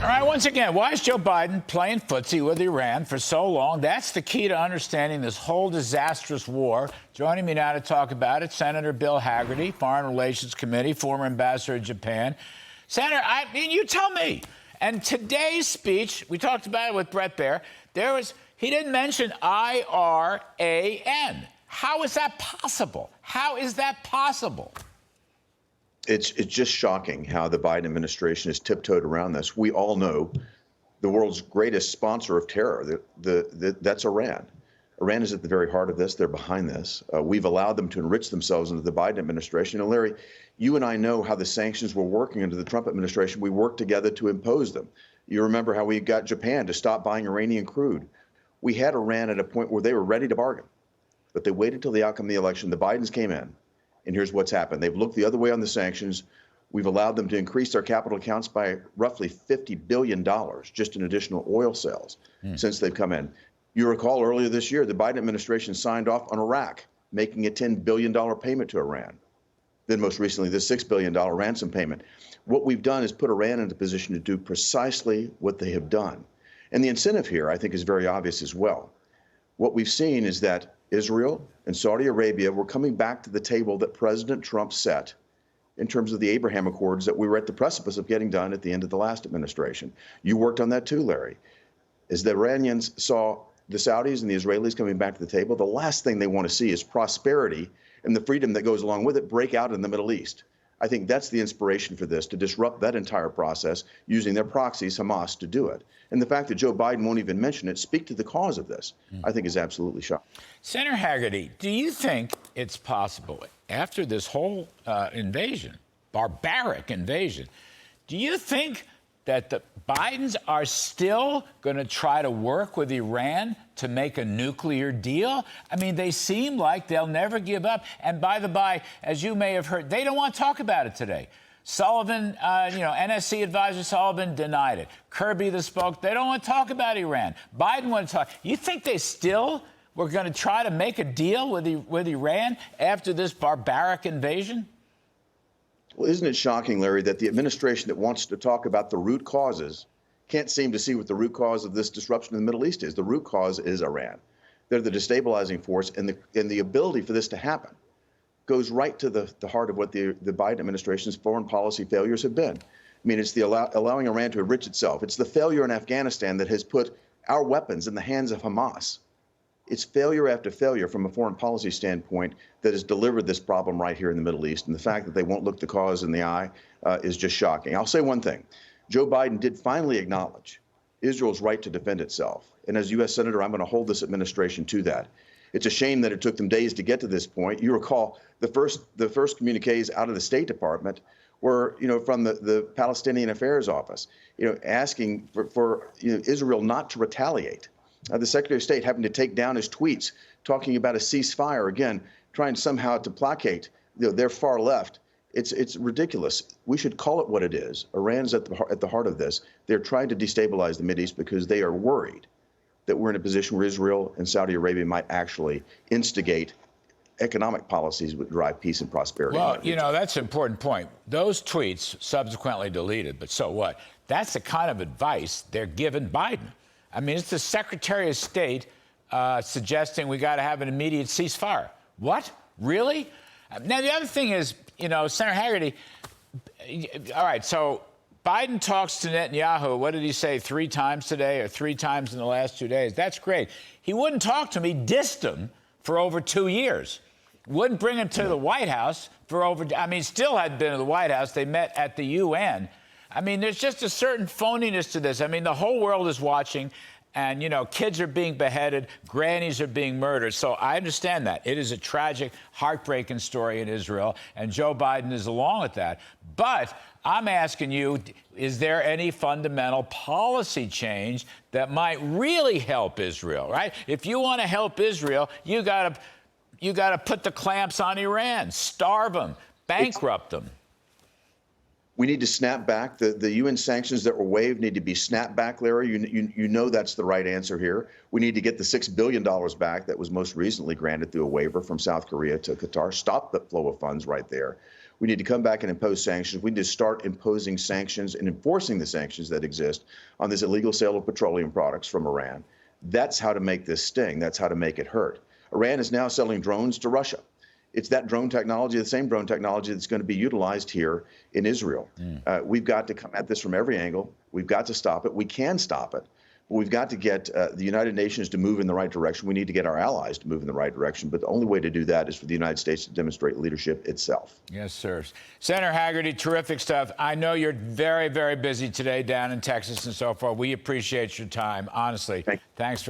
All right, once again, why is Joe Biden playing footsie with Iran for so long? That's the key to understanding this whole disastrous war. Joining me now to talk about it, Senator Bill Hagerty, Foreign Relations Committee, former ambassador to Japan. Senator, I mean, you tell me. And today's speech, we talked about it with Bret Baier, he didn't mention IRAN. How is that possible? How is that possible? It's just shocking how the Biden administration has tiptoed around this. We all know the world's greatest sponsor of terror, that's Iran. Iran is at the very heart of this. They're behind this. We've allowed them to enrich themselves under the Biden administration. And Larry, you and I know how the sanctions were working under the Trump administration. We worked together to impose them. You remember how we got Japan to stop buying Iranian crude. We had Iran at a point where they were ready to bargain, but they waited till the outcome of the election. The Bidens came in. And here's what's happened. They've looked the other way on the sanctions. We've allowed them to increase their capital accounts by roughly $50 billion just in additional oil sales since they've come in. You recall earlier this year, the Biden administration signed off on Iraq, making a $10 billion payment to Iran. Then most recently, the $6 billion ransom payment. What we've done is put Iran in a position to do precisely what they have done. And the incentive here, I think, is very obvious as well. What we've seen is that Israel and Saudi Arabia were coming back to the table that President Trump set in terms of the Abraham Accords that we were at the precipice of getting done at the end of the last administration. You worked on that too, Larry. As the Iranians saw the Saudis and the Israelis coming back to the table, the last thing they want to see is prosperity and the freedom that goes along with it break out in the Middle East. I think that's the inspiration for this, to disrupt that entire process using their proxies, Hamas, to do it. And the fact that Joe Biden won't even mention it, speak to the cause of this, I think is absolutely shocking. Senator Hagerty, do you think it's possible, after this whole invasion, barbaric invasion, do you think that the Bidens are still going to try to work with Iran to make a nuclear deal? I mean, they seem like they'll never give up. And by the by, as you may have heard, they don't want to talk about it today. Sullivan, NSC advisor Sullivan denied it. Kirby, the they don't want to talk about Iran. Biden want to talk. You think they still were going to try to make a deal with Iran after this barbaric invasion? Well, isn't it shocking, Larry, that the administration that wants to talk about the root causes can't seem to see what the root cause of this disruption in the Middle East is? The root cause is Iran. They're the destabilizing force, and the ability for this to happen goes right to the heart of what the Biden administration's foreign policy failures have been. I mean, it's the allowing Iran to enrich itself. It's the failure in Afghanistan that has put our weapons in the hands of Hamas. It's failure after failure from a foreign policy standpoint that has delivered this problem right here in the Middle East. And the fact that they won't look the cause in the eye is just shocking. I'll say one thing. Joe Biden did finally acknowledge Israel's right to defend itself. And as U.S. Senator, I'm going to hold this administration to that. It's a shame that it took them days to get to this point. You recall the first communiques out of the State Department were, from the Palestinian Affairs Office, asking for Israel not to retaliate. The Secretary of State having to take down his tweets, talking about a ceasefire, again, trying somehow to placate their far left. It's ridiculous. We should call it what it is. Iran's at the heart of this. They're trying to destabilize the Mideast because they are worried that we're in a position where Israel and Saudi Arabia might actually instigate economic policies that drive peace and prosperity. Well, that's an important point. Those tweets subsequently deleted, but so what? That's the kind of advice they're giving Biden. I mean, it's the Secretary of State suggesting we got to have an immediate ceasefire. What? Really? Now, the other thing is, Senator Hagerty, all right, so Biden talks to Netanyahu, what did he say, 3 times today or 3 times in the last 2 days? That's great. He wouldn't talk to me, dissed him for over 2 years. Wouldn't bring him to the White House still hadn't been to the White House. They met at the UN. I mean, there's just a certain phoniness to this. I mean, the whole world is watching, and, kids are being beheaded, grannies are being murdered. So I understand that. It is a tragic, heartbreaking story in Israel, and Joe Biden is along with that. But I'm asking you, is there any fundamental policy change that might really help Israel, right? If you want to help Israel, you got to put the clamps on Iran, starve them, bankrupt them. We need to snap back. The UN sanctions that were waived need to be snapped back, Larry. You know that's the right answer here. We need to get the $6 billion back that was most recently granted through a waiver from South Korea to Qatar. Stop the flow of funds right there. We need to come back and impose sanctions. We need to start imposing sanctions and enforcing the sanctions that exist on this illegal sale of petroleum products from Iran. That's how to make this sting. That's how to make it hurt. Iran is now selling drones to Russia. It's that drone technology, the same drone technology that's going to be utilized here in Israel. We've got to come at this from every angle. We've got to stop it. We can stop it. But we've got to get the United Nations to move in the right direction. We need to get our allies to move in the right direction. But the only way to do that is for the United States to demonstrate leadership itself. Yes, sir. Senator Hagerty, terrific stuff. I know you're very, very busy today down in Texas and so forth. We appreciate your time, honestly. Thanks for helping.